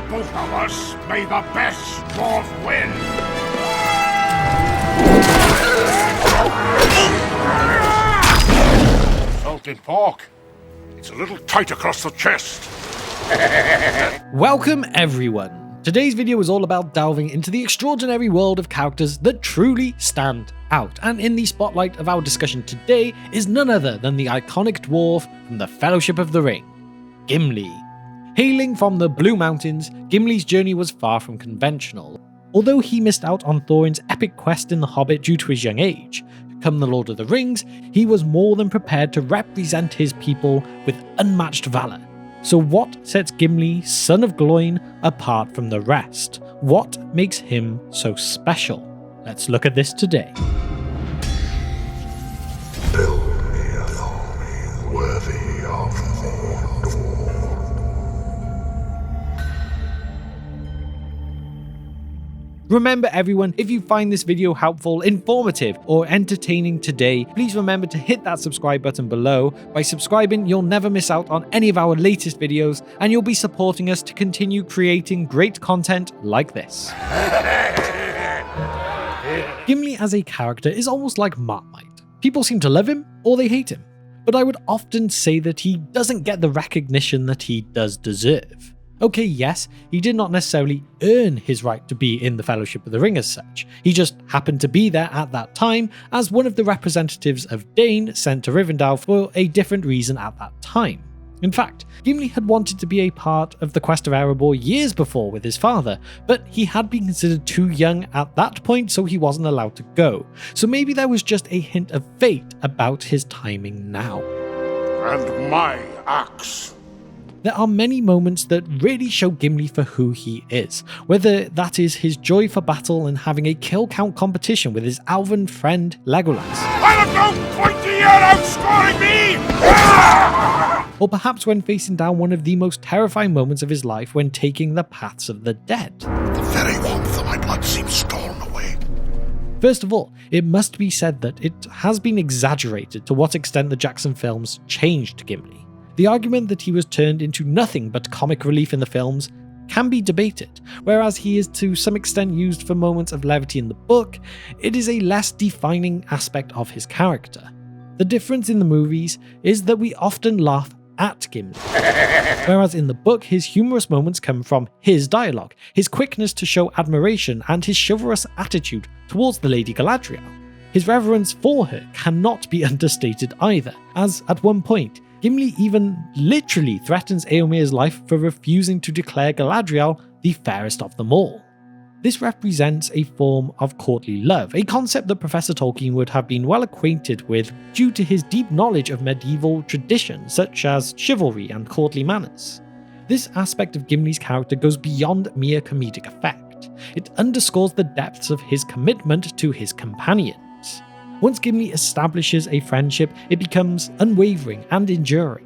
both of us, may the best dwarf win! Salted pork. It's a little tight across the chest. Welcome everyone. Today's video is all about delving into the extraordinary world of characters that truly stand out. And in the spotlight of our discussion today is none other than the iconic dwarf from the Fellowship of the Ring, Gimli. Hailing from the Blue Mountains, Gimli's journey was far from conventional. Although he missed out on Thorin's epic quest in The Hobbit due to his young age, come The Lord of the Rings, he was more than prepared to represent his people with unmatched valour. So what sets Gimli, son of Gloin, apart from the rest? What makes him so special? Let's look at this today. Build me a army worthy of Mordor. Remember everyone, if you find this video helpful, informative, or entertaining today, please remember to hit that subscribe button below. By subscribing, you'll never miss out on any of our latest videos, and you'll be supporting us to continue creating great content like this. Gimli as a character is almost like Marmite. People seem to love him, or they hate him. But I would often say that he doesn't get the recognition that he does deserve. Okay, yes, he did not necessarily earn his right to be in the Fellowship of the Ring as such. He just happened to be there at that time as one of the representatives of Dane sent to Rivendell for a different reason at that time. In fact, Gimli had wanted to be a part of the Quest of Erebor years before with his father, but he had been considered too young at that point, so he wasn't allowed to go. So maybe there was just a hint of fate about his timing now. And my axe. There are many moments that really show Gimli for who he is, whether that is his joy for battle and having a kill count competition with his elven friend Legolas. I have no pointy arrow scoring me! Or perhaps when facing down one of the most terrifying moments of his life when taking the paths of the dead. The very warmth of my blood seems stormed away. First of all, it must be said that it has been exaggerated to what extent the Jackson films changed Gimli. The argument that he was turned into nothing but comic relief in the films can be debated, whereas he is to some extent used for moments of levity in the book, it is a less defining aspect of his character. The difference in the movies is that we often laugh at Gimli, whereas in the book his humorous moments come from his dialogue, his quickness to show admiration and his chivalrous attitude towards the Lady Galadriel. His reverence for her cannot be understated either, as at one point Gimli even literally threatens Eomer's life for refusing to declare Galadriel the fairest of them all. This represents a form of courtly love, a concept that Professor Tolkien would have been well acquainted with due to his deep knowledge of medieval traditions such as chivalry and courtly manners. This aspect of Gimli's character goes beyond mere comedic effect. It underscores the depths of his commitment to his companions. Once Gimli establishes a friendship, it becomes unwavering and enduring.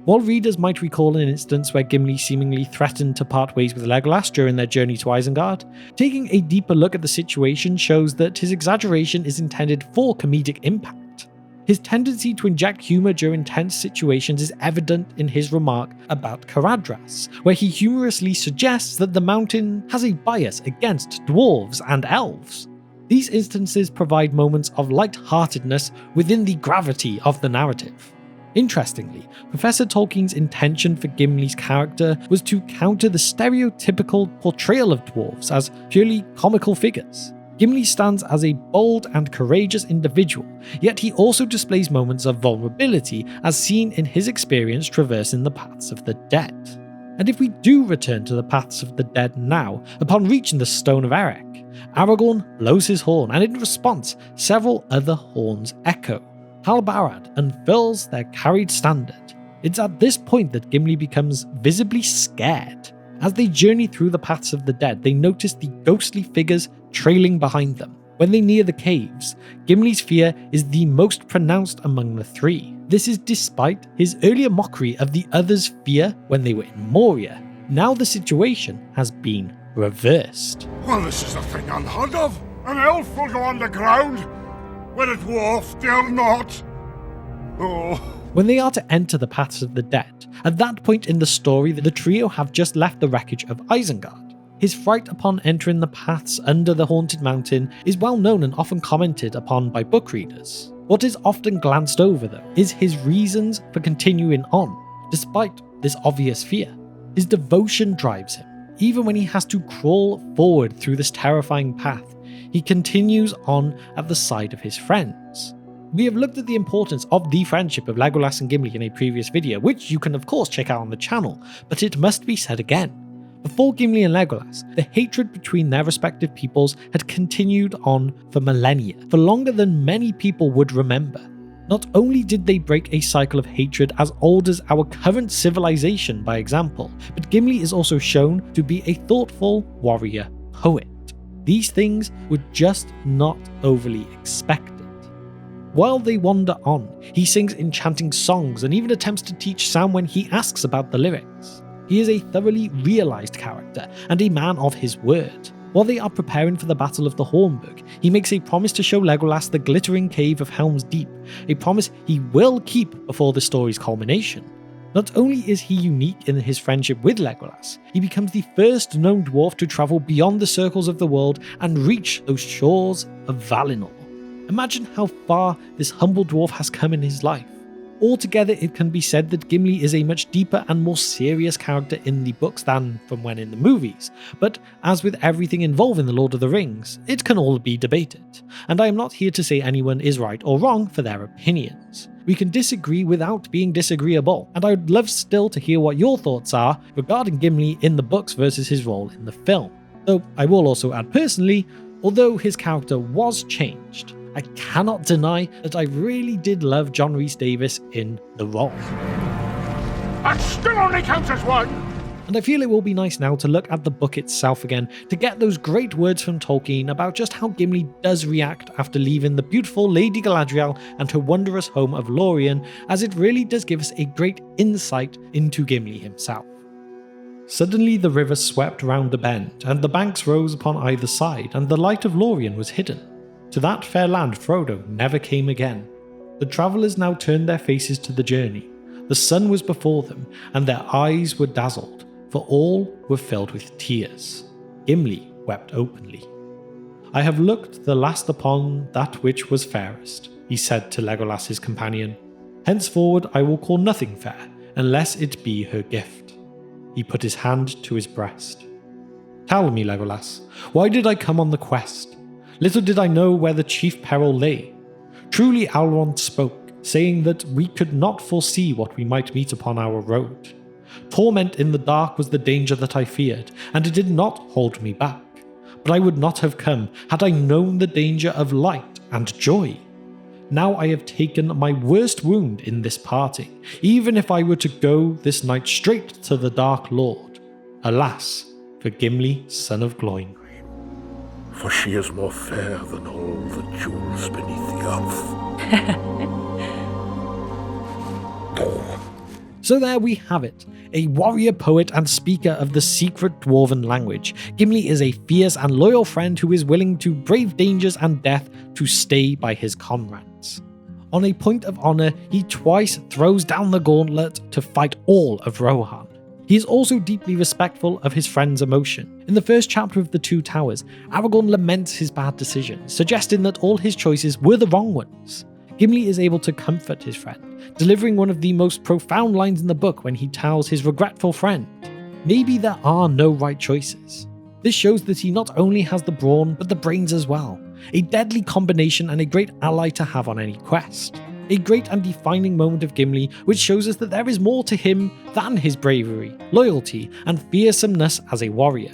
While readers might recall an instance where Gimli seemingly threatened to part ways with Legolas during their journey to Isengard, taking a deeper look at the situation shows that his exaggeration is intended for comedic impact. His tendency to inject humour during tense situations is evident in his remark about Caradhras, where he humorously suggests that the mountain has a bias against dwarves and elves. These instances provide moments of light-heartedness within the gravity of the narrative. Interestingly, Professor Tolkien's intention for Gimli's character was to counter the stereotypical portrayal of dwarves as purely comical figures. Gimli stands as a bold and courageous individual, yet he also displays moments of vulnerability as seen in his experience traversing the paths of the dead. And if we do return to the paths of the dead now, upon reaching the Stone of Erech, Aragorn blows his horn, and in response, several other horns echo. Halbarad unfurls their carried standard. It's at this point that Gimli becomes visibly scared. As they journey through the paths of the dead, they notice the ghostly figures trailing behind them. When they near the caves, Gimli's fear is the most pronounced among the three. This is despite his earlier mockery of the others' fear when they were in Moria. Now the situation has been reversed. Well, this is a thing unheard of. An elf will go underground, when a dwarf dare not. Oh, When they are to enter the Paths of the Dead, at that point in the story the trio have just left the wreckage of Isengard. His fright upon entering the paths under the Haunted Mountain is well known and often commented upon by book readers. What is often glanced over though is his reasons for continuing on, despite this obvious fear. His devotion drives him. Even when he has to crawl forward through this terrifying path, he continues on at the side of his friends. We have looked at the importance of the friendship of Legolas and Gimli in a previous video, which you can of course check out on the channel, but it must be said again. Before Gimli and Legolas, the hatred between their respective peoples had continued on for millennia, for longer than many people would remember. Not only did they break a cycle of hatred as old as our current civilization by example, but Gimli is also shown to be a thoughtful warrior poet. These things were just not overly expected. While they wander on, he sings enchanting songs and even attempts to teach Sam when he asks about the lyrics. He is a thoroughly realised character and a man of his word. While they are preparing for the Battle of the Hornburg, he makes a promise to show Legolas the glittering cave of Helm's Deep, a promise he will keep before the story's culmination. Not only is he unique in his friendship with Legolas, he becomes the first known dwarf to travel beyond the circles of the world and reach those shores of Valinor. Imagine how far this humble dwarf has come in his life. Altogether, it can be said that Gimli is a much deeper and more serious character in the books than from when in the movies, but as with everything involving The Lord of the Rings, it can all be debated, and I am not here to say anyone is right or wrong for their opinions. We can disagree without being disagreeable, and I would love still to hear what your thoughts are regarding Gimli in the books versus his role in the film. Though I will also add personally, although his character was changed, I cannot deny that I really did love John Rhys-Davies in the role. That still only counts as one! And I feel it will be nice now to look at the book itself again to get those great words from Tolkien about just how Gimli does react after leaving the beautiful Lady Galadriel and her wondrous home of Lorien, as it really does give us a great insight into Gimli himself. Suddenly the river swept round a bend, and the banks rose upon either side, and the light of Lorien was hidden. To that fair land Frodo never came again. The travellers now turned their faces to the journey. The sun was before them, and their eyes were dazzled, for all were filled with tears. Gimli wept openly. "I have looked the last upon that which was fairest," he said to Legolas his companion. "Henceforward I will call nothing fair, unless it be her gift." He put his hand to his breast. "Tell me, Legolas, why did I come on the quest? Little did I know where the chief peril lay. Truly Elrond spoke, saying that we could not foresee what we might meet upon our road. Torment in the dark was the danger that I feared, and it did not hold me back. But I would not have come had I known the danger of light and joy. Now I have taken my worst wound in this parting, even if I were to go this night straight to the Dark Lord. Alas, for Gimli, son of Gloin. For she is more fair than all the jewels beneath the earth." So there we have it, a warrior poet and speaker of the secret Dwarven language. Gimli is a fierce and loyal friend who is willing to brave dangers and death to stay by his comrades. On a point of honour, he twice throws down the gauntlet to fight all of Rohan. He is also deeply respectful of his friend's emotion. In the first chapter of The Two Towers, Aragorn laments his bad decisions, suggesting that all his choices were the wrong ones. Gimli is able to comfort his friend, delivering one of the most profound lines in the book when he tells his regretful friend, "Maybe there are no right choices." This shows that he not only has the brawn, but the brains as well. A deadly combination and a great ally to have on any quest. A great and defining moment of Gimli, which shows us that there is more to him than his bravery, loyalty, and fearsomeness as a warrior.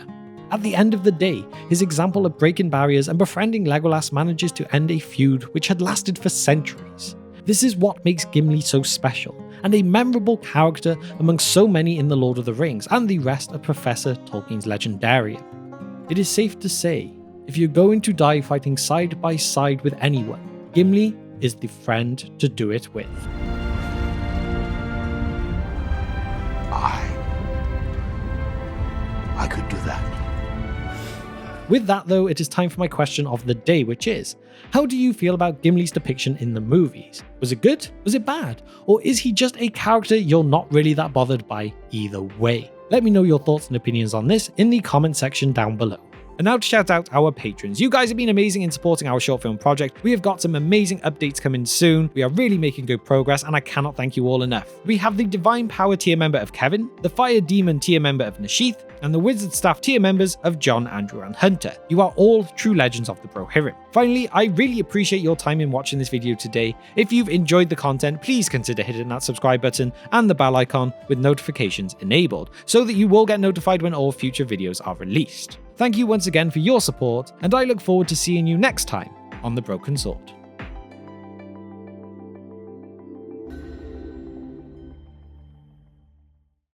At the end of the day, his example of breaking barriers and befriending Legolas manages to end a feud which had lasted for centuries. This is what makes Gimli so special, and a memorable character among so many in The Lord of the Rings and the rest of Professor Tolkien's legendarium. It is safe to say, if you're going to die fighting side by side with anyone, Gimli is the friend to do it with. I could do that. With that though, it is time for my question of the day, which is, how do you feel about Gimli's depiction in the movies? Was it good? Was it bad? Or is he just a character you're not really that bothered by either way? Let me know your thoughts and opinions on this in the comment section down below. And now to shout out our patrons. You guys have been amazing in supporting our short film project. We have got some amazing updates coming soon. We are really making good progress and I cannot thank you all enough. We have the Divine Power tier member of Kevin, the Fire Demon tier member of Nashith, and the Wizard Staff tier members of John, Andrew, and Hunter. You are all true legends of the Brohirrim. Finally, I really appreciate your time in watching this video today. If you've enjoyed the content, please consider hitting that subscribe button and the bell icon with notifications enabled, so that you will get notified when all future videos are released. Thank you once again for your support, and I look forward to seeing you next time on The Broken Sword.